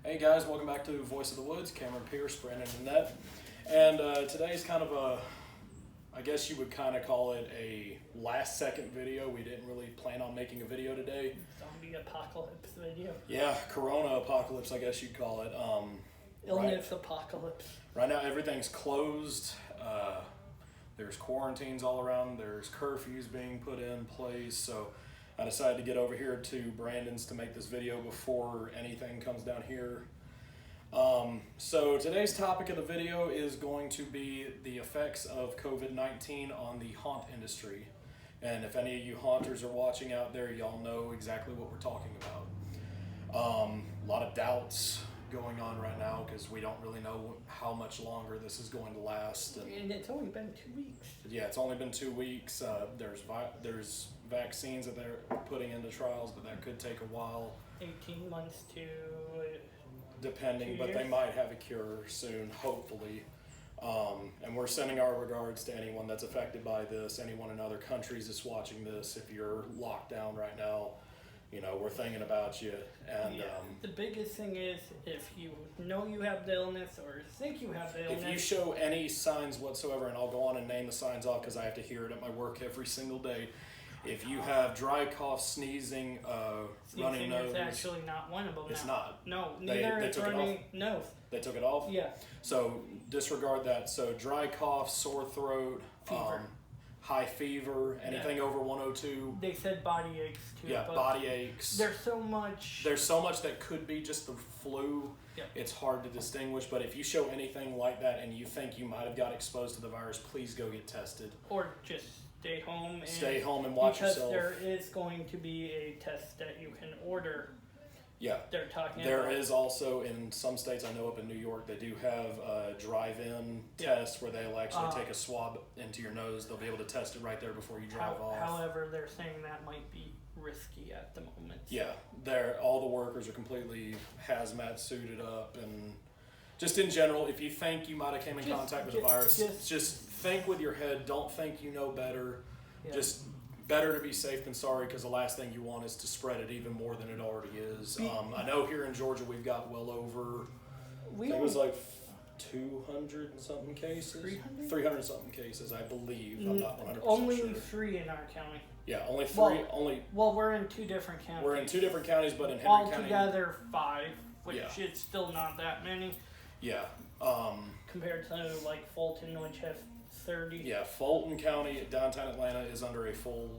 Hey guys, welcome back to Voice of the Woods. Cameron Pierce, Brandon Annette. And today's kind of a, I guess you would kind of call it a last second video. We didn't really plan on making a video today. Zombie apocalypse video. Yeah, Corona apocalypse, I guess you'd call it. Illness apocalypse. Right now everything's closed. There's quarantines all around. There's curfews being put in place. So I decided to get over here to Brandon's to make this video before anything comes down here. So today's topic of the video is going to be the effects of COVID-19 on the haunt industry. And if any of you haunters are watching out there, y'all know exactly what we're talking about. A lot of doubts going on right now because we don't really know how much longer this is going to last. And it's only been 2 weeks. Yeah, it's only been 2 weeks. There's vaccines that they're putting into trials, but that could take a while. 18 months to... Depending, 2 but they years? might have a cure soon, hopefully. And we're sending our regards to anyone that's affected by this, anyone in other countries that's watching this. If you're locked down right now, you know, we're thinking about you. And the biggest thing is if you know you have the illness or think you have the illness... if you show any signs whatsoever, and I'll go on and name the signs off because I have to hear it at my work every single day. If you have dry cough, sneezing, runny Sneezing nose... is actually not one of them. It's now. not. No, They neither is took it running off? nose. They took it off? Yeah. So disregard that. So dry cough, sore throat, Fever. high fever, anything over 102. They said body aches too. Yeah, but body aches. There's so much... There's so much that could be just the flu. Yeah. It's hard to distinguish, but if you show anything like that and you think you might have got exposed to the virus, please go get tested. Or just stay home. And Stay home and watch because yourself. there is going to be a test that you can order. Yeah. They're talking There about. is also, in some states, I know up in New York, they do have a drive-in test where they'll actually take a swab into your nose. They'll be able to test it right there before you drive off. However, they're saying that might be risky at the moment. Yeah, all the workers are completely hazmat suited up, and just in general, if you think you might have came in contact with the virus, just think with your head. Don't think you know better. Yeah. Just better to be safe than sorry, because the last thing you want is to spread it even more than it already is. I know here in Georgia we've got well over, I think it was like 200 and something cases. 300 and something cases, I believe. I'm not 100% Only sure. 3 in our county. Yeah, only 3. Well, Well, we're in 2 different counties. We're in 2 different counties, but in Henry County. Altogether 5, which Yeah. is still not that many Yeah. compared to like Fulton, which has 30. Yeah, Fulton County, downtown Atlanta, is under a full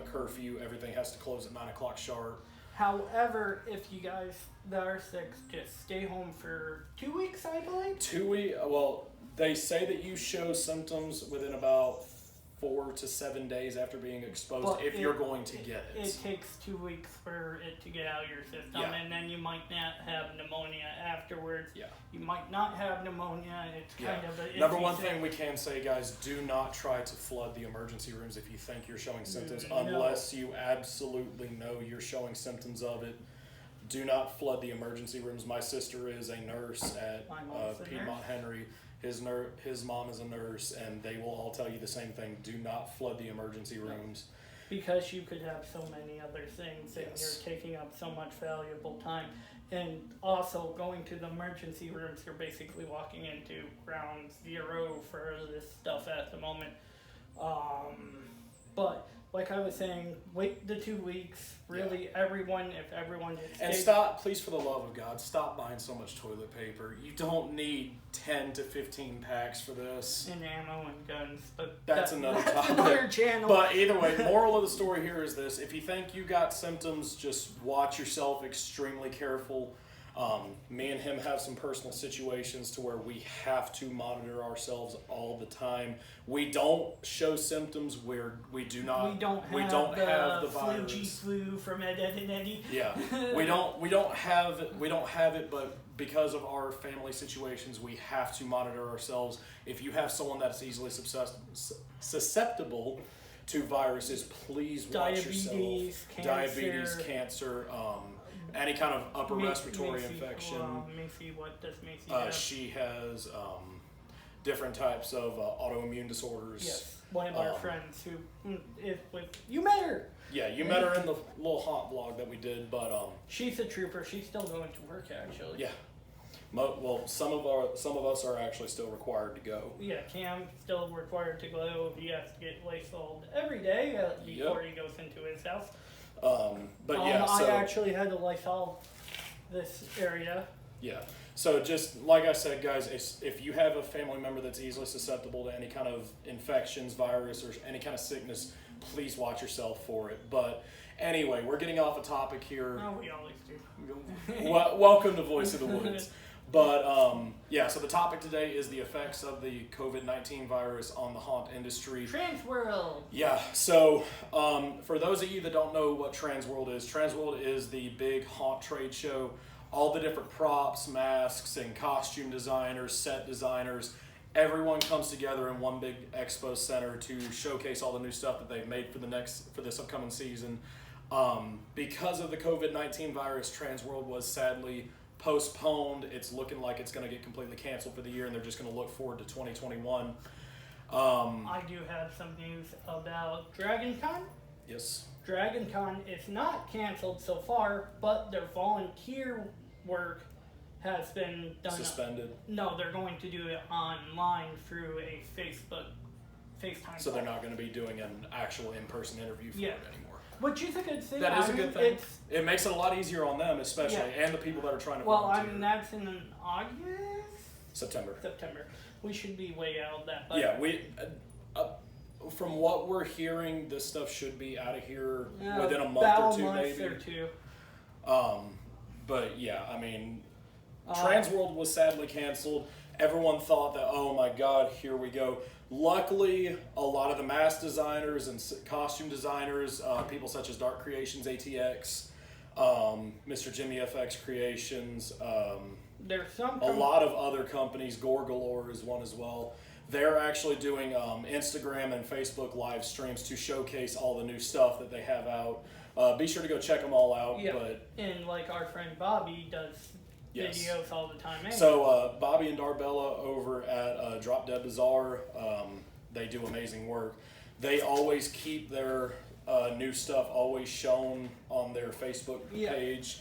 curfew. Everything has to close at 9 o'clock sharp. However, if you guys that are sick, just stay home for 2 weeks, I believe. 2 weeks, well, they say that you show symptoms within about 4 to 7 days after being exposed, But if you're going to get it. It takes 2 weeks for it to get out of your system, Yeah. and then you might not have pneumonia afterwards. Yeah. You might not have pneumonia. It's kind of a Number iffy one thing. thing we can say, guys, do not try to flood the emergency rooms if you think you're showing symptoms, No. unless you absolutely know you're showing symptoms of it. Do not flood the emergency rooms. My sister is a nurse at My mom's a Piedmont nurse. Henry. His mom is a nurse, and they will all tell you the same thing. Do not flood the emergency rooms. Because you could have so many other things, and Yes. you're taking up so much valuable time. And also, going to the emergency rooms, you're basically walking into ground zero for this stuff at the moment. But like I was saying, wait the 2 weeks. Really, if everyone just And stays- stop, please, for the love of God, stop buying so much toilet paper. You don't need 10 to 15 packs for this. and ammo and guns, but That's another topic. Another channel. But either way, moral of the story here is this: if you think you got symptoms, just watch yourself, extremely careful. Me and him have some personal situations to where we have to monitor ourselves all the time. We don't show symptoms where we don't have the virus. Flu from Ed and Eddie. Yeah, we don't have it, but because of our family situations, we have to monitor ourselves. If you have someone that's easily susceptible to viruses, please watch Diabetes, yourself. Diabetes, cancer, any kind of upper respiratory Macy, infection. Macy, what does Macy have? She has different types of autoimmune disorders. Yes, one of our friends who is with, you met her. Yeah, you met her in the little haunt vlog that we did, but she's a trooper. She's still going to work actually. yeah. Well, some of us are actually still required to go. Yeah, Cam's still required to go. He has to get Lysol every day before he goes into his house. But yeah, so I actually had to Lysol this area. yeah. So just like I said, guys, if you have a family member that's easily susceptible to any kind of infections, virus, or any kind of sickness, please watch yourself for it. But anyway, we're getting off a topic here. Oh, we always do. Welcome to Voice of the Woods. But yeah, so the topic today is the effects of the COVID-19 virus on the haunt industry. Transworld. Yeah, so for those of you that don't know what Transworld is the big haunt trade show. All the different props, masks, and costume designers, set designers, everyone comes together in one big expo center to showcase all the new stuff that they've made for this upcoming season. Because of the COVID-19 virus, Transworld was sadly postponed. It's looking like it's going to get completely canceled for the year, and they're just going to look forward to 2021. I do have some news about DragonCon. Yes. DragonCon is not canceled so far, but their volunteer work has been done. Suspended. No, they're going to do it online through a FaceTime. So they're not going to be doing an actual in-person interview for it anymore. Which is a good thing. That is a good thing. It makes it a lot easier on them, especially, and the people that are trying to volunteer. Well, I mean, that's in August? September. We should be way out of that. But Yeah, from what we're hearing, this stuff should be out of here within a month or two, maybe. But yeah, I mean, Transworld was sadly canceled. Everyone thought that, oh my God, here we go. Luckily, a lot of the mask designers and costume designers, people such as Dark Creations, ATX, Mr. Jimmy FX Creations, there's some a lot of other companies, Gore Galore is one as well. They're actually doing Instagram and Facebook live streams to showcase all the new stuff that they have out. Be sure to go check them all out. Yeah, but and like our friend Bobby does videos all the time. Anyway. So Bobby and Darbella over at Drop Dead Bazaar, they do amazing work. They always keep their new stuff always shown on their Facebook page.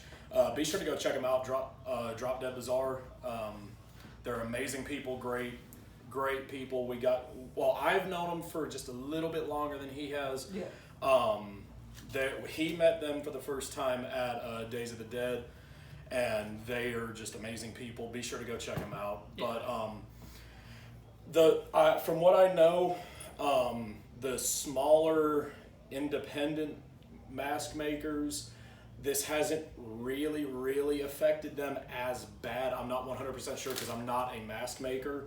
Be sure to go check them out. Drop Dead Bazaar. They're amazing people, great people. I've known them for just a little bit longer than he has. Yeah. He met them for the first time at Days of the Dead, and they are just amazing people. Be sure to go check them out. Yeah. But from what I know, the smaller independent mask makers, this hasn't really affected them as bad. I'm not 100% sure because I'm not a mask maker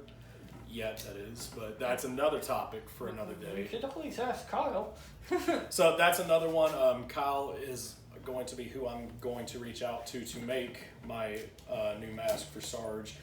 yet, that is, but that's another topic for another day. You should always ask Kyle. So that's another one. Kyle is going to be who I'm going to reach out to make my new mask for Sarge.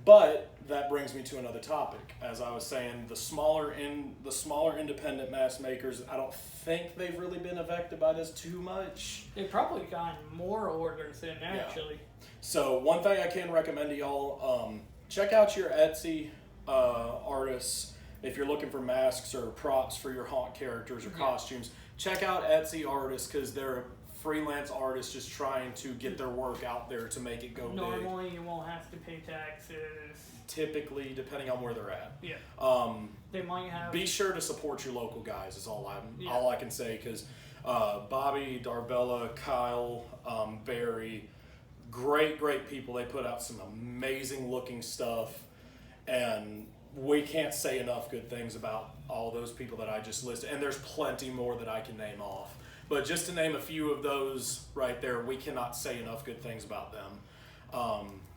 But that brings me to another topic. As I was saying, the smaller independent mask makers, I don't think they've really been affected by this too much. They've probably gotten more orders in actually. Yeah. So one thing I can recommend to y'all, check out your Etsy artists. If you're looking for masks or props for your haunt characters or costumes, check out Etsy artists because they're freelance artists just trying to get their work out there to make it go big. Normally you won't have to pay taxes. Typically, depending on where they're at. Yeah. They might have. Be sure to support your local guys is all I can say because Bobby, Darbella, Kyle, Barry, great people. They put out some amazing looking stuff, and we can't say enough good things about all those people that I just listed. And there's plenty more that I can name off. But just to name a few of those right there, we cannot say enough good things about them.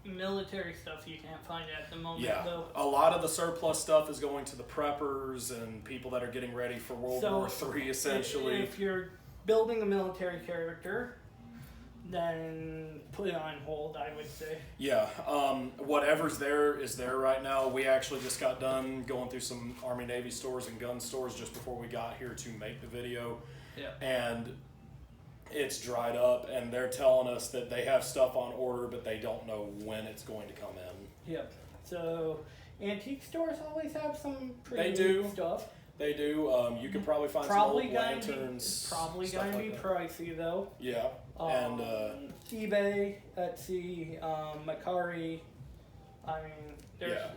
Military stuff you can't find at the moment, though. A lot of the surplus stuff is going to the preppers and people that are getting ready for World War III, essentially. If you're building a military character, then put it on hold, I would say. Yeah, whatever's there is there right now. We actually just got done going through some Army Navy stores and gun stores just before we got here to make the video. Yeah. And it's dried up, and they're telling us that they have stuff on order, but they don't know when it's going to come in. Yep. So Antique stores always have some They pretty do. neat stuff. They do. You could probably find Probably some old gonna be lanterns. probably stuff gonna like be that. pricey though. Yeah, and eBay, Etsy, Macari. I mean,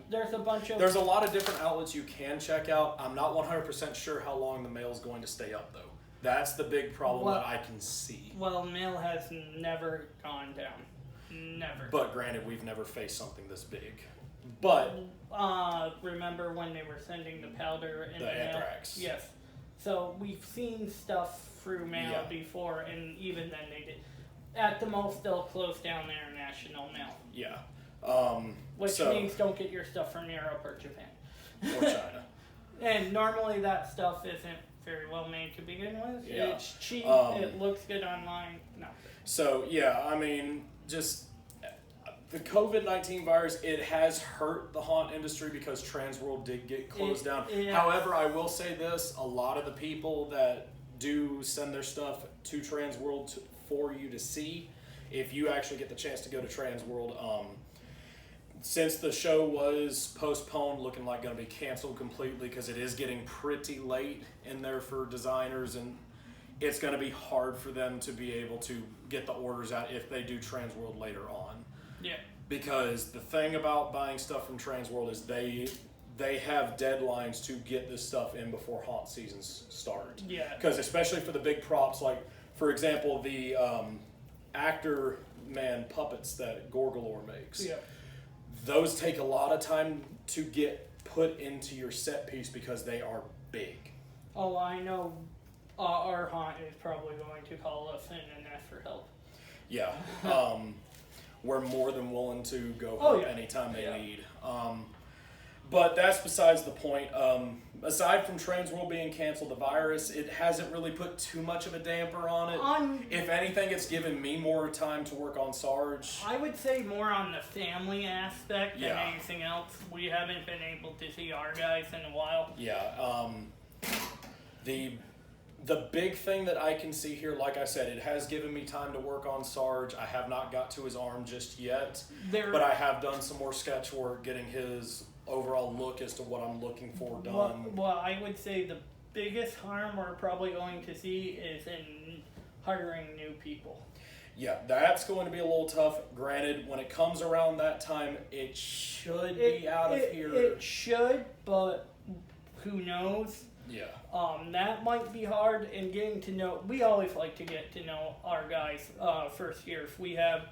there's a bunch of there's a lot of different outlets you can check out. I'm not 100% sure how long the mail's going to stay up though. That's the big problem that I can see. Well, mail has never gone down. Never. But granted, we've never faced something this big. But remember when they were sending the powder in the the mail? anthrax. Yes. So we've seen stuff through mail Yeah. before, and even then they did. At the most, they'll close down their national mail. Yeah. Which means don't get your stuff from Europe or Japan. Or China. And normally that stuff isn't very well made to begin with. Yeah. It's cheap. It looks good online. No. So yeah, I mean, just the COVID-19 virus, it has hurt the haunt industry because Transworld did get closed down. However, I will say this, a lot of the people that do send their stuff to Transworld for you to see, if you actually get the chance to go to Transworld, since the show was postponed, looking like going to be canceled completely because it is getting pretty late in there for designers, and it's going to be hard for them to be able to get the orders out if they do Transworld later on. Yeah. Because the thing about buying stuff from Transworld is they have deadlines to get this stuff in before haunt seasons start. Yeah. Because especially for the big props, like for example the actor man puppets that Gorgalore makes. Yeah. Those take a lot of time to get put into your set piece because they are big. Oh, I know. Our haunt is probably going to call us in and ask for help. Yeah. We're more than willing to go help anytime they need. But that's besides the point. Aside from Transworld being canceled, the virus, it hasn't really put too much of a damper on it. If anything, it's given me more time to work on Sarge. I would say more on the family aspect than Yeah. anything else. We haven't been able to see our guys in a while. Yeah. The big thing that I can see here, like I said, it has given me time to work on Sarge. I have not got to his arm just yet, but I have done some more sketch work, getting his overall look as to what I'm looking for done. Well, I would say the biggest harm we're probably going to see is in hiring new people. Yeah, that's going to be a little tough. Granted, when it comes around that time, it should be out of here. It should, but who knows? Yeah. That might be hard, and getting to know. We always like to get to know our guys first years. We have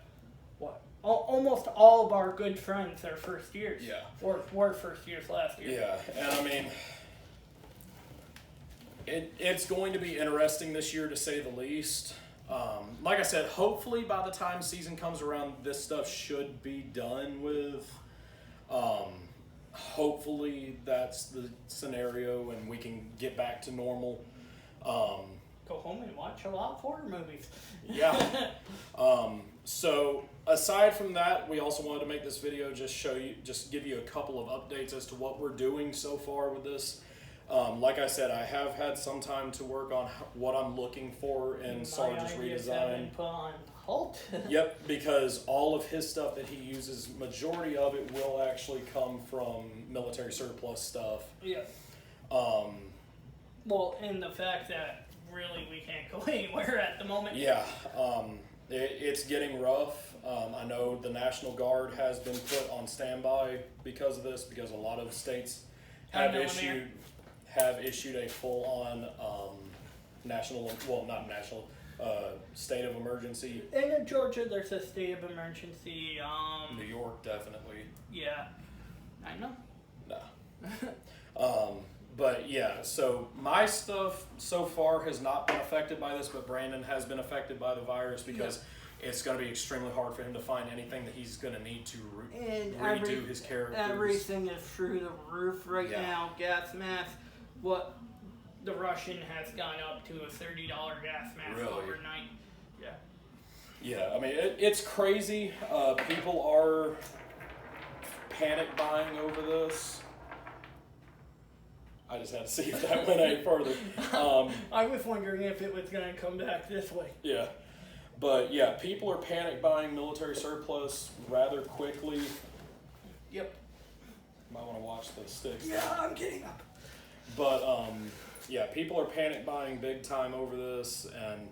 almost all of our good friends are first years. Yeah. Or were first years last year. Yeah, and I mean, it's going to be interesting this year to say the least. Like I said, hopefully by the time season comes around, this stuff should be done with. Hopefully that's the scenario and we can get back to normal. Go home and watch a lot of horror movies. Yeah. So aside from that, we also wanted to make this video just give you a couple of updates as to what we're doing so far with this. Like I said, I have had some time to work on what I'm looking for in Sarge's redesign. Put on halt. Yep, because all of his stuff that he uses, majority of it will actually come from military surplus stuff. Yeah. Well, and the fact that really we can't go anywhere at the moment. Yeah, it's getting rough. I know the National Guard has been put on standby because of this, because a lot of states have issued a full-on state of emergency. And in Georgia, there's a state of emergency. New York, definitely. Yeah, I know. Nah. But yeah, so my stuff so far has not been affected by this, but Brandon has been affected by the virus because it's going to be extremely hard for him to find anything that he's going to need to redo his characters. Everything is through the roof right now. Gas mask. What the Russian has gone up to a $30 gas mask overnight. Yeah. Yeah, I mean it's crazy. People are panic buying over this. I just had to see if that went any further. I was wondering if it was going to come back this way. Yeah. But yeah, people are panic buying military surplus rather quickly. Yep. Might want to watch the sticks. Yeah, I'm getting up. But yeah, people are panic buying big time over this, and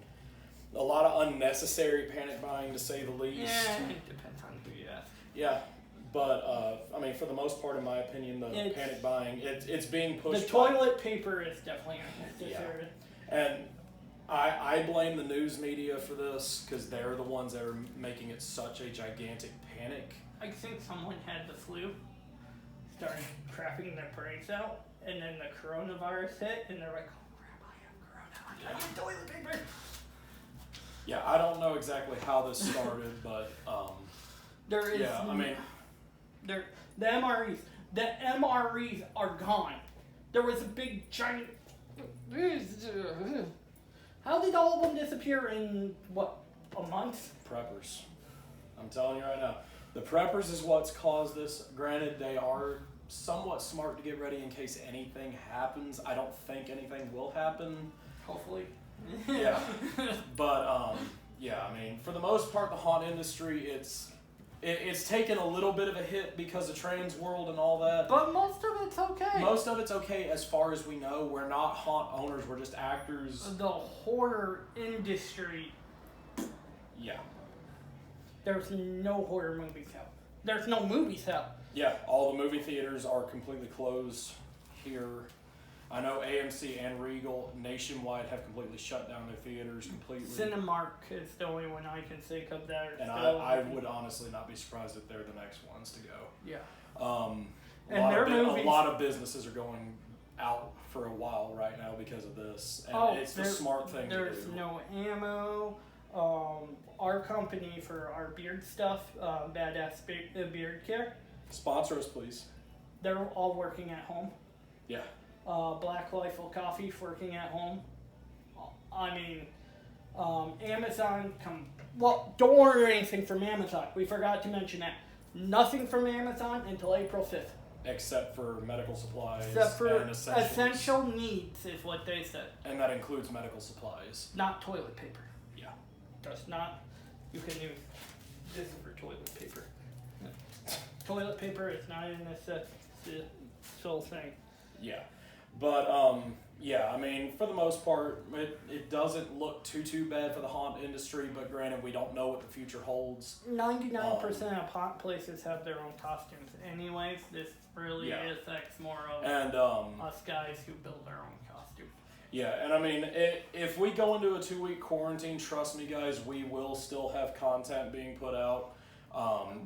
a lot of unnecessary panic buying, to say the least. Yeah, it depends on who you ask. Yeah, but I mean, for the most part, in my opinion, the panic buying, it's being pushed. The toilet paper is definitely unnecessary. Yeah. And I blame the news media for this, because they're the ones that are making it such a gigantic panic. I think someone had the flu, started crapping their brains out, and then the coronavirus hit, and they're like, oh crap, I have corona, I need toilet paper. Yeah, I don't know exactly how this started, but there is, yeah, I mean, the MREs are gone. There was a big giant. How did all of them disappear in what, a month? preppers. I'm telling you right now, the preppers is what's caused this. Granted, they are somewhat smart to get ready in case anything happens. I don't think anything will happen. Hopefully. Yeah, but yeah, I mean, for the most part, the haunt industry, it's taken a little bit of a hit because of Trans World and all that. But most of it's okay. Most of it's okay as far as we know. We're not haunt owners. We're just actors. The horror industry. Yeah. There's no horror movies out. There's no movies out. Yeah, all the movie theaters are completely closed here. I know AMC and Regal nationwide have completely shut down their theaters completely. Cinemark is the only one I can think of that. And I would honestly not be surprised if they're the next ones to go. Yeah. A lot of businesses are going out for a while right now because of this, and it's the smart thing to do. There's no ammo. Our company for our beard stuff, Badass Beard Care. Sponsor us, please. They're all working at home. Yeah. Black Rifle Coffee working at home. I mean, Amazon don't order anything from Amazon. We forgot to mention that. Nothing from Amazon until April 5th. Except for medical supplies Except for and essentials. essential needs is what they said. And that includes medical supplies. Not toilet paper. Yeah. Does not. You can use this is for toilet paper. Toilet paper is not in this whole thing. Yeah. But, yeah, I mean, for the most part, it doesn't look too bad for the haunt industry, but granted, we don't know what the future holds. 99% of haunt places have their own costumes anyways. This really affects more of us guys who build our own costumes. Yeah, and I mean, if we go into a 2-week quarantine, trust me, guys, we will still have content being put out.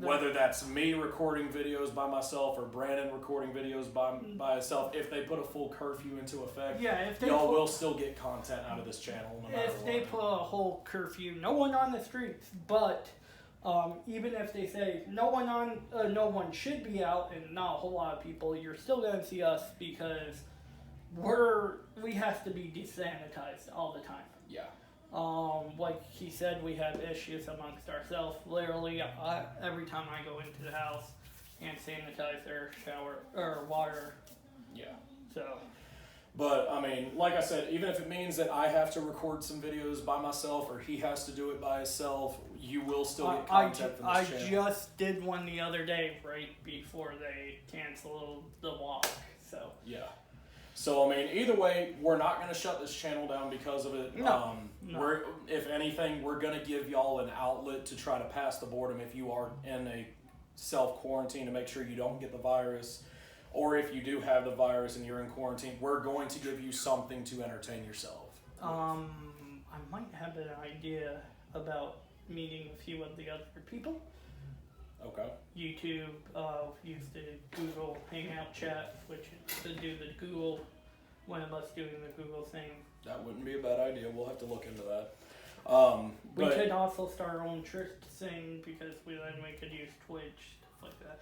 Whether that's me recording videos by myself or Brandon recording videos by himself, if they put a full curfew into effect, y'all will still get content out of this channel no matter if they put a whole curfew, no one on the streets, but even if they say no one should be out and not a whole lot of people, you're still going to see us because we have to be desanitized all the time. Yeah. Like he said, we have issues amongst ourselves. Literally, every time I go into the house, hand sanitizer, shower, or water. Yeah. So. But, I mean, like I said, even if it means that I have to record some videos by myself or he has to do it by himself, you will still get content from this channel. I just did one the other day right before they canceled the walk, so. Yeah. So, I mean, either way, we're not going to shut this channel down because of it. No. If anything, we're going to give y'all an outlet to try to pass the boredom if you are in a self-quarantine to make sure you don't get the virus. Or if you do have the virus and you're in quarantine, we're going to give you something to entertain yourself. I might have an idea about meeting a few of the other people. Okay. YouTube, use the Google Hangout chat, which is to do the Google, one of us doing the Google thing. That wouldn't be a bad idea. We'll have to look into that. We could also start our own church thing because we could use Twitch, stuff like that.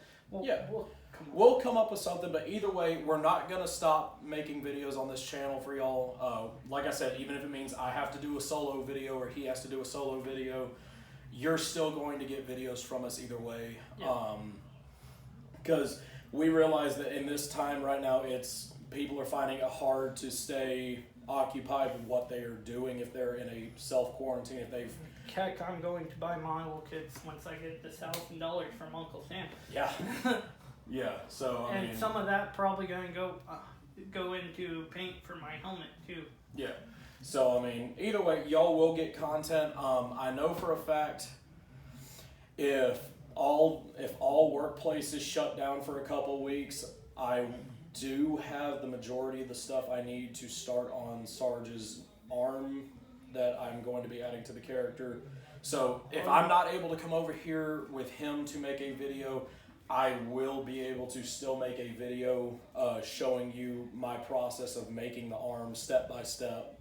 We'll come up with something, but either way, we're not going to stop making videos on this channel for y'all. Like I said, even if it means I have to do a solo video or he has to do a solo video, you're still going to get videos from us either way. Because we realize that in this time right now, people are finding it hard to stay occupied with what they are doing if they're in a self-quarantine, if they've... Heck, I'm going to buy model kits once I get this $1,000 from Uncle Sam. Yeah. Yeah, so I And mean, some of that probably gonna go into paint for my helmet too. yeah. So I mean, either way, y'all will get content. I know for a fact if all workplaces shut down for a couple weeks, I do have the majority of the stuff I need to start on Sarge's arm that I'm going to be adding to the character. So if I'm not able to come over here with him to make a video, I will be able to still make a video showing you my process of making the arm step by step.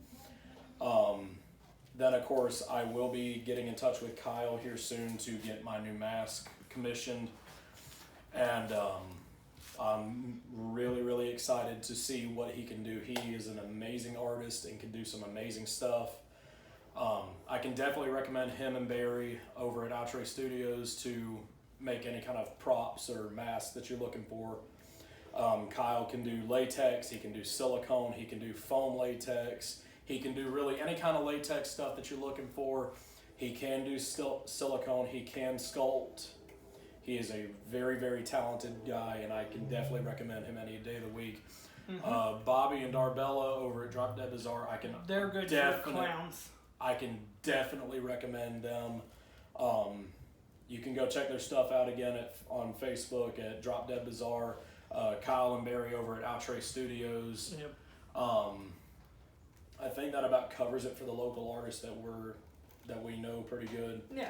Then of course I will be getting in touch with Kyle here soon to get my new mask commissioned, and I'm really excited to see what he can do. He is an amazing artist and can do some amazing stuff. I can definitely recommend him and Barry over at Outre Studios to make any kind of props or masks that you're looking for. Kyle can do latex, he can do silicone, he can do foam latex, he can do really any kind of latex stuff that you're looking for. He can do silicone, he can sculpt. He is a very talented guy, and I can definitely recommend him any day of the week. Bobby and Darbella over at Drop Dead Bazaar, They're good for clowns. I can definitely recommend them. You can go check their stuff out again on Facebook at Drop Dead Bazaar. Kyle and Barry over at Outre Studios. Yep. I think that about covers it for the local artists that we know pretty good. Yeah.